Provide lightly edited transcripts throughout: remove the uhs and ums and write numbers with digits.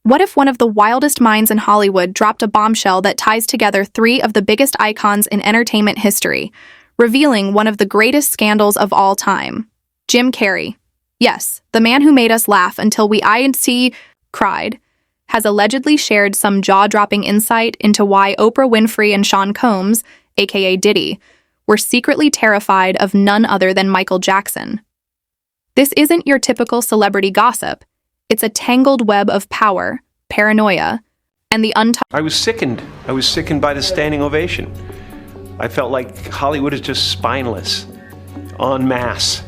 What if one of the wildest minds in Hollywood dropped a bombshell that ties together three of the biggest icons in entertainment history, revealing one of the greatest scandals of all time? Jim Carrey, yes, the man who made us laugh until we cried, has allegedly shared some jaw-dropping insight into why Oprah Winfrey and Sean Combs, aka Diddy, were secretly terrified of none other than Michael Jackson. This isn't your typical celebrity gossip. It's a tangled web of power, paranoia, and the I was sickened. I was sickened by the standing ovation. I felt like Hollywood is just spineless, en masse.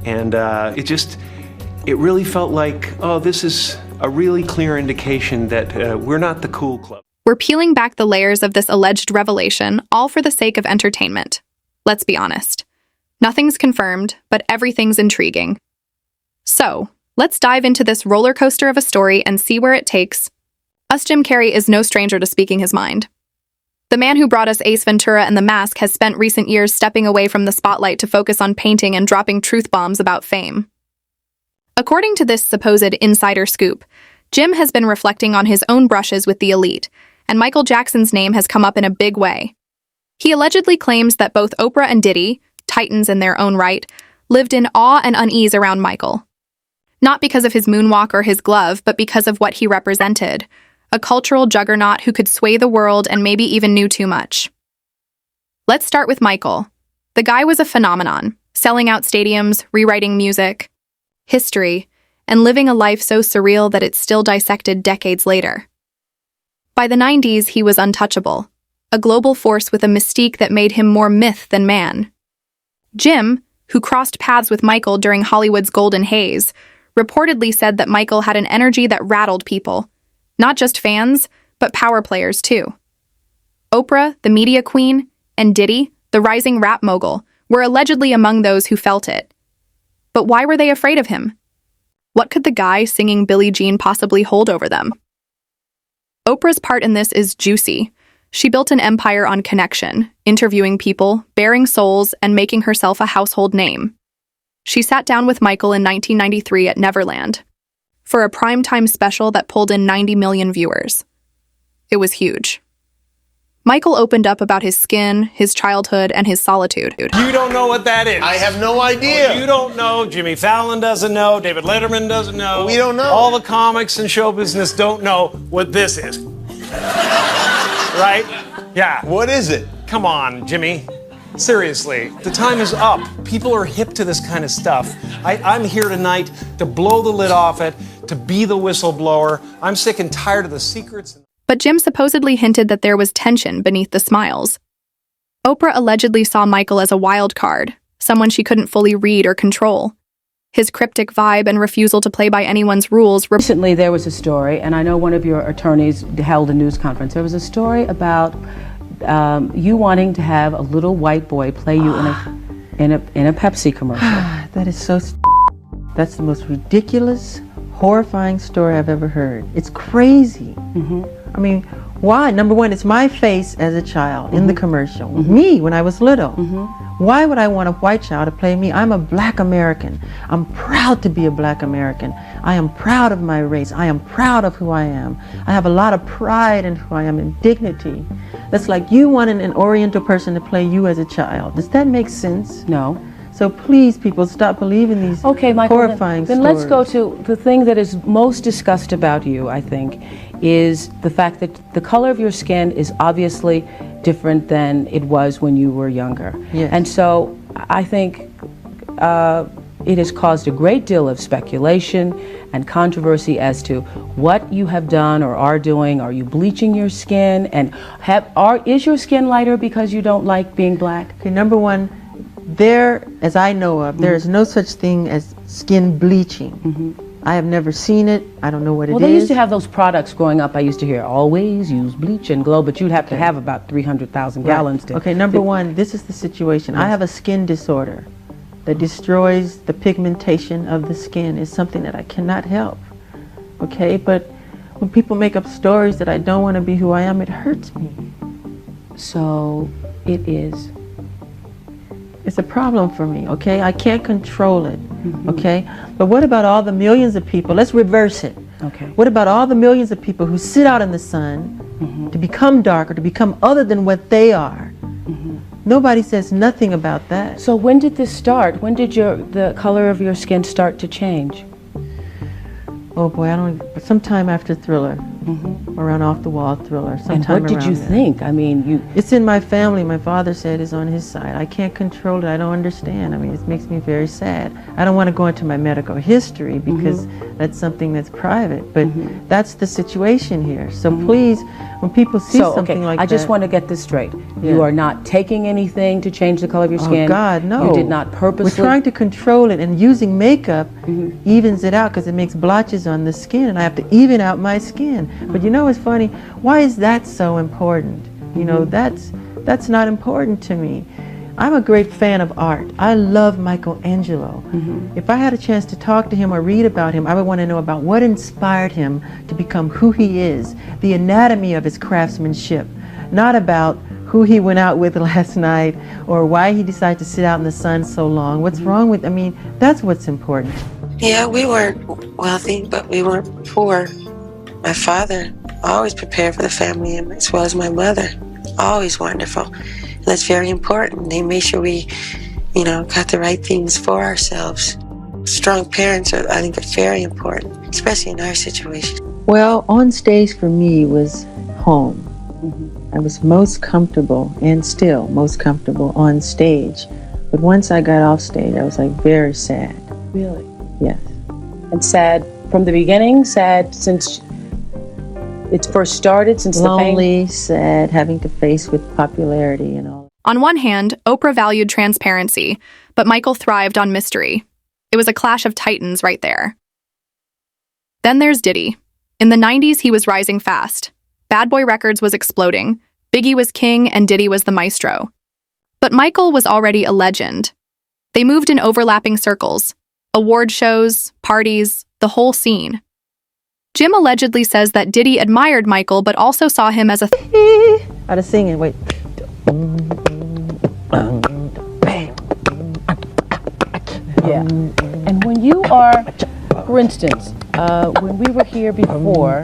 And it really felt like, oh, this is a really clear indication that we're not the cool club. We're peeling back the layers of this alleged revelation, all for the sake of entertainment. Let's be honest. Nothing's confirmed, but everything's intriguing. So, let's dive into this roller coaster of a story and see where it takes us. Jim Carrey is no stranger to speaking his mind. The man who brought us Ace Ventura and The Mask has spent recent years stepping away from the spotlight to focus on painting and dropping truth bombs about fame. According to this supposed insider scoop, Jim has been reflecting on his own brushes with the elite, and Michael Jackson's name has come up in a big way. He allegedly claims that both Oprah and Diddy, titans in their own right, lived in awe and unease around Michael. Not because of his moonwalk or his glove, but because of what he represented, a cultural juggernaut who could sway the world and maybe even knew too much. Let's start with Michael. The guy was a phenomenon, selling out stadiums, rewriting music, history, and living a life so surreal that it's still dissected decades later. By the 90s, he was untouchable, a global force with a mystique that made him more myth than man. Jim, who crossed paths with Michael during Hollywood's golden haze, reportedly said that Michael had an energy that rattled people, not just fans, but power players too. Oprah, the media queen, and Diddy, the rising rap mogul, were allegedly among those who felt it. But why were they afraid of him? What could the guy singing Billie Jean possibly hold over them? Oprah's part in this is juicy. She built an empire on connection, interviewing people, bearing souls, and making herself a household name. She sat down with Michael in 1993 at Neverland for a primetime special that pulled in 90 million viewers. It was huge. Michael opened up about his skin, his childhood, and his solitude. You don't know what that is. I have no idea. You don't know. Jimmy Fallon doesn't know. David Letterman doesn't know. We don't know. All the comics and show business don't know what this is. Right? Yeah. What is it? Come on, Jimmy. Seriously, the time is up. People are hip to this kind of stuff. I'm here tonight to blow the lid off it, to be the whistleblower. I'm sick and tired of the secrets. But Jim supposedly hinted that there was tension beneath the smiles. Oprah allegedly saw Michael as a wild card, someone she couldn't fully read or control. His cryptic vibe and refusal to play by anyone's rules. Recently, there was a story, and I know one of your attorneys held a news conference. There was a story about you wanting to have a little white boy play you in a Pepsi commercial. That is so that's the most ridiculous, horrifying story I've ever heard. It's crazy. I mean, why? Number one, it's my face as a child in the commercial. Me when I was little. Why would I want a white child to play me? I'm a black American. I'm proud to be a black American. I am proud of my race. I am proud of who I am. I have a lot of pride in who I am and dignity. That's like you wanting an Oriental person to play you as a child. Does that make sense? No. So please, people, stop believing these horrifying then stories. let's go to the thing that is most discussed about you, I think, is the fact that the color of your skin is obviously different than it was when you were younger. Yes. And so I think it has caused a great deal of speculation and controversy as to what you have done or are doing. Are you bleaching your skin? And is your skin lighter because you don't like being black? Okay, number one, as I know of, there is no such thing as skin bleaching. I have never seen it. I don't know what it is. Well, they used to have those products growing up. I used to hear, always use bleach and glow, but you'd have to have about 300,000 gallons to... Okay, number one, this is the situation. I have a skin disorder that destroys the pigmentation of the skin. It's something that I cannot help. Okay, but when people make up stories that I don't want to be who I am, it hurts me. So it is. It's a problem for me, okay? I can't control it, okay? But what about all the millions of people? Let's reverse it. Okay. What about all the millions of people who sit out in the sun to become darker, to become other than what they are? Nobody says nothing about that. So when did this start? When did the color of your skin start to change? Oh boy, sometime after Thriller, around Off the Wall Thriller. And what did you think? I mean, It's in my family. My father said it's on his side. I can't control it. I don't understand. I mean, it makes me very sad. I don't want to go into my medical history because that's something that's private, but that's the situation here. So please, when people see something like that. I just want to get this straight. You are not taking anything to change the color of your skin. Oh God, no. You did not purposely. We're trying to control it, and using makeup evens it out because it makes blotches on the skin, and I have to even out my skin. But you know what's funny? Why is that so important? You know, that's not important to me. I'm a great fan of art. I love Michelangelo. If I had a chance to talk to him or read about him, I would want to know about what inspired him to become who he is, the anatomy of his craftsmanship, not about who he went out with last night or why he decided to sit out in the sun so long. What's wrong with, I mean, that's what's important. Yeah, we weren't wealthy, but we weren't poor. My father always prepared for the family, as well as my mother. Always wonderful. And that's very important. They made sure we, got the right things for ourselves. Strong parents, I think, are very important, especially in our situation. Well, on stage for me was home. I was most comfortable, and still most comfortable, on stage. But once I got off stage, I was very sad. Really? Yes. And sad from the beginning? Sad since it first started, since Lonely, the fame? sad, having to face with popularity and all. On one hand, Oprah valued transparency, but Michael thrived on mystery. It was a clash of titans right there. Then there's Diddy. In the 90s, he was rising fast. Bad Boy Records was exploding. Biggie was king and Diddy was the maestro. But Michael was already a legend. They moved in overlapping circles. Award shows, parties, the whole scene. Jim allegedly says that Diddy admired Michael but also saw him as a Out of singing, wait. Yeah. And when you are, for instance, when we were here before,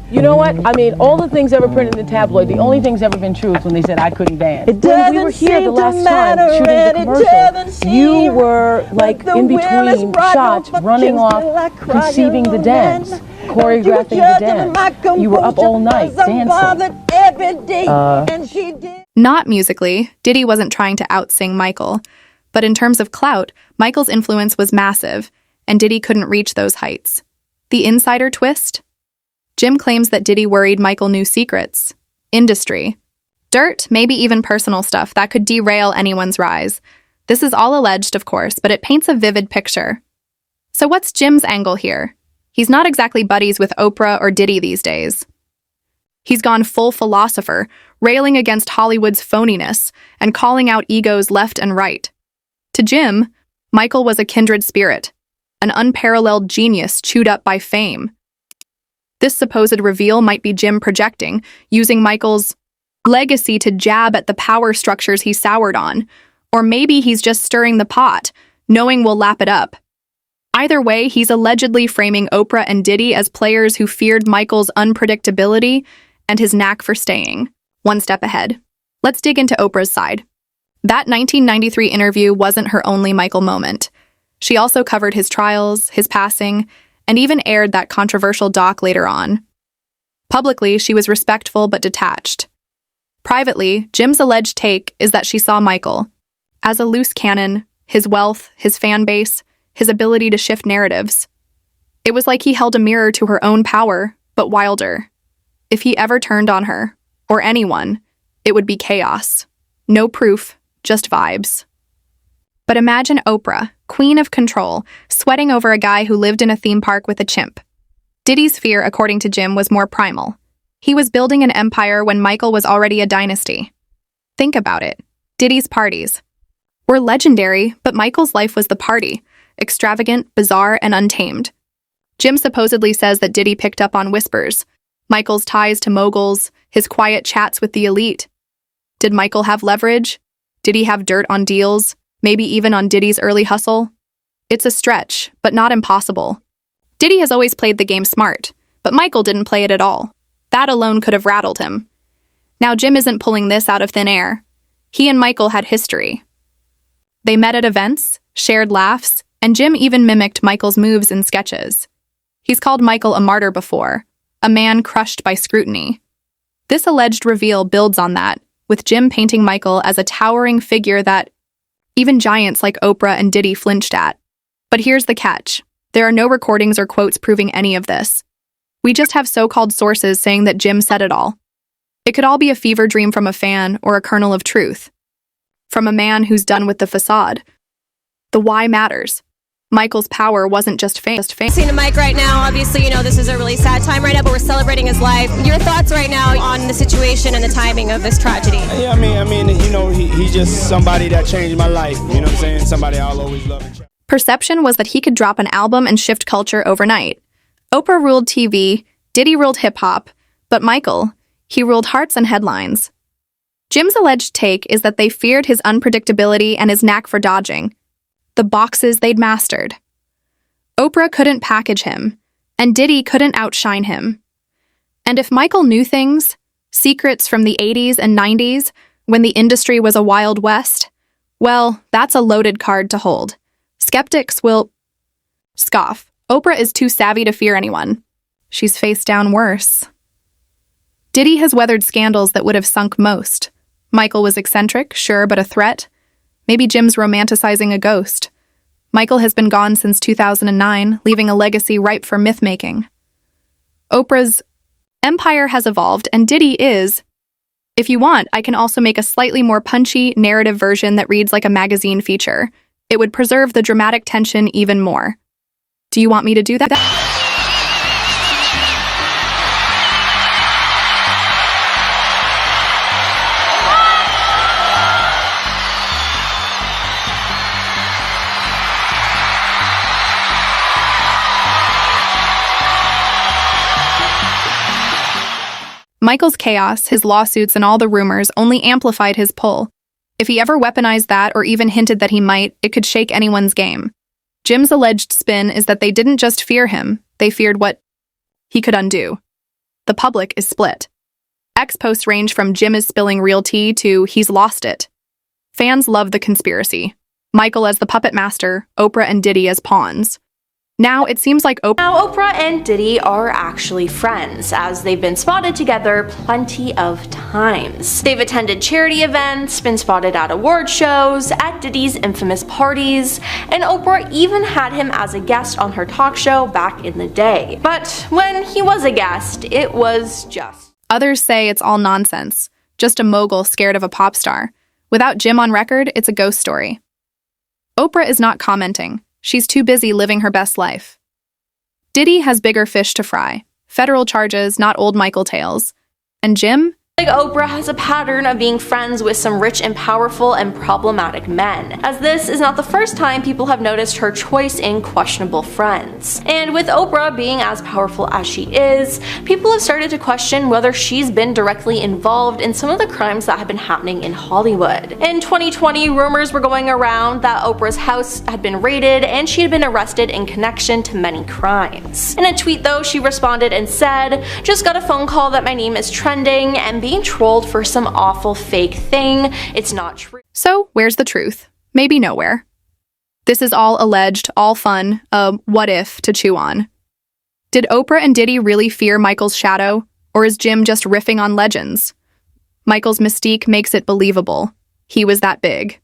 you know what? I mean, all the things ever printed in the tabloid, the only thing's ever been true is when they said I couldn't dance. When we were here the last time shooting the commercial, you were like in between shots, running off, conceiving the dance, choreographing the dance. You were up all night dancing. Not musically, Diddy wasn't trying to outsing Michael. But in terms of clout, Michael's influence was massive, and Diddy couldn't reach those heights. The insider twist? Jim claims that Diddy worried Michael knew secrets, industry, dirt, maybe even personal stuff that could derail anyone's rise. This is all alleged, of course, but it paints a vivid picture. So what's Jim's angle here? He's not exactly buddies with Oprah or Diddy these days. He's gone full philosopher, railing against Hollywood's phoniness and calling out egos left and right. To Jim, Michael was a kindred spirit, an unparalleled genius chewed up by fame. This supposed reveal might be Jim projecting, using Michael's legacy to jab at the power structures he soured on. Or maybe he's just stirring the pot, knowing we'll lap it up. Either way, he's allegedly framing Oprah and Diddy as players who feared Michael's unpredictability and his knack for staying one step ahead. Let's dig into Oprah's side. That 1993 interview wasn't her only Michael moment. She also covered his trials, his passing, and even aired that controversial doc later on. Publicly, she was respectful but detached. Privately, Jim's alleged take is that she saw Michael as a loose cannon, his wealth, his fan base, his ability to shift narratives. It was like he held a mirror to her own power, but wilder. If he ever turned on her, or anyone, it would be chaos. No proof, just vibes. But imagine Oprah, queen of control, sweating over a guy who lived in a theme park with a chimp. Diddy's fear, according to Jim, was more primal. He was building an empire when Michael was already a dynasty. Think about it. Diddy's parties were legendary, but Michael's life was the party, extravagant, bizarre, and untamed. Jim supposedly says that Diddy picked up on whispers, Michael's ties to moguls, his quiet chats with the elite. Did Michael have leverage? Did he have dirt on deals? Maybe even on Diddy's early hustle? It's a stretch, but not impossible. Diddy has always played the game smart, but Michael didn't play it at all. That alone could have rattled him. Now Jim isn't pulling this out of thin air. He and Michael had history. They met at events, shared laughs, and Jim even mimicked Michael's moves in sketches. He's called Michael a martyr before, a man crushed by scrutiny. This alleged reveal builds on that, with Jim painting Michael as a towering figure that even giants like Oprah and Diddy flinched at. But here's the catch. There are no recordings or quotes proving any of this. We just have so-called sources saying that Jim said it all. It could all be a fever dream from a fan or a kernel of truth. From a man who's done with the facade. The why matters. Michael's power wasn't just fame. Seeing the mic right now, obviously, this is a really sad time right now, but we're celebrating his life. Your thoughts right now on the situation and the timing of this tragedy? Yeah, he's just somebody that changed my life. You know what I'm saying? Somebody I'll always love and cherish. Perception was that he could drop an album and shift culture overnight. Oprah ruled TV, Diddy ruled hip-hop, but Michael, he ruled hearts and headlines. Jim's alleged take is that they feared his unpredictability and his knack for dodging. The boxes they'd mastered. Oprah couldn't package him, and Diddy couldn't outshine him. And if Michael knew things, secrets from the 80s and 90s, when the industry was a Wild West, well, that's a loaded card to hold. Skeptics will scoff. Oprah is too savvy to fear anyone. She's faced down worse. Diddy has weathered scandals that would have sunk most. Michael was eccentric, sure, but a threat. Maybe Jim's romanticizing a ghost. Michael has been gone since 2009, leaving a legacy ripe for myth-making. Oprah's empire has evolved, and Diddy is. If you want, I can also make a slightly more punchy, narrative version that reads like a magazine feature. It would preserve the dramatic tension even more. Do you want me to do that? Michael's chaos, his lawsuits, and all the rumors only amplified his pull. If he ever weaponized that or even hinted that he might, it could shake anyone's game. Jim's alleged spin is that they didn't just fear him, they feared what he could undo. The public is split. Ex-posts range from Jim is spilling real tea to he's lost it. Fans love the conspiracy. Michael as the puppet master, Oprah and Diddy as pawns. Now, it seems like Oprah and Diddy are actually friends, as they've been spotted together plenty of times. They've attended charity events, been spotted at award shows, at Diddy's infamous parties, and Oprah even had him as a guest on her talk show back in the day. But when he was a guest, it was just... Others say it's all nonsense, just a mogul scared of a pop star. Without Jim on record, it's a ghost story. Oprah is not commenting. She's too busy living her best life. Diddy has bigger fish to fry. Federal charges, not old Michael tales. And Jim? Oprah has a pattern of being friends with some rich and powerful and problematic men, as this is not the first time people have noticed her choice in questionable friends. And with Oprah being as powerful as she is, people have started to question whether she's been directly involved in some of the crimes that have been happening in Hollywood. In 2020, rumors were going around that Oprah's house had been raided and she had been arrested in connection to many crimes. In a tweet though, she responded and said, "Just got a phone call that my name is trending and being trolled for some awful fake thing. It's not true." So, where's the truth? Maybe nowhere. This is all alleged, all fun, a what if to chew on. Did Oprah and Diddy really fear Michael's shadow, or is Jim just riffing on legends? Michael's mystique makes it believable. He was that big.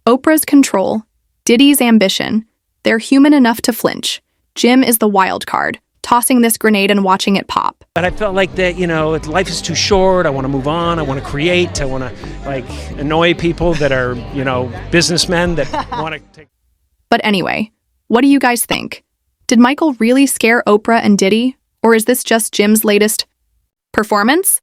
Oprah's control, Diddy's ambition, they're human enough to flinch. Jim is the wild card, tossing this grenade and watching it pop. But I felt like that, life is too short. I want to move on. I want to create. I want to, annoy people that are, businessmen that want to take... But anyway, what do you guys think? Did Michael really scare Oprah and Diddy? Or is this just Jim's latest performance?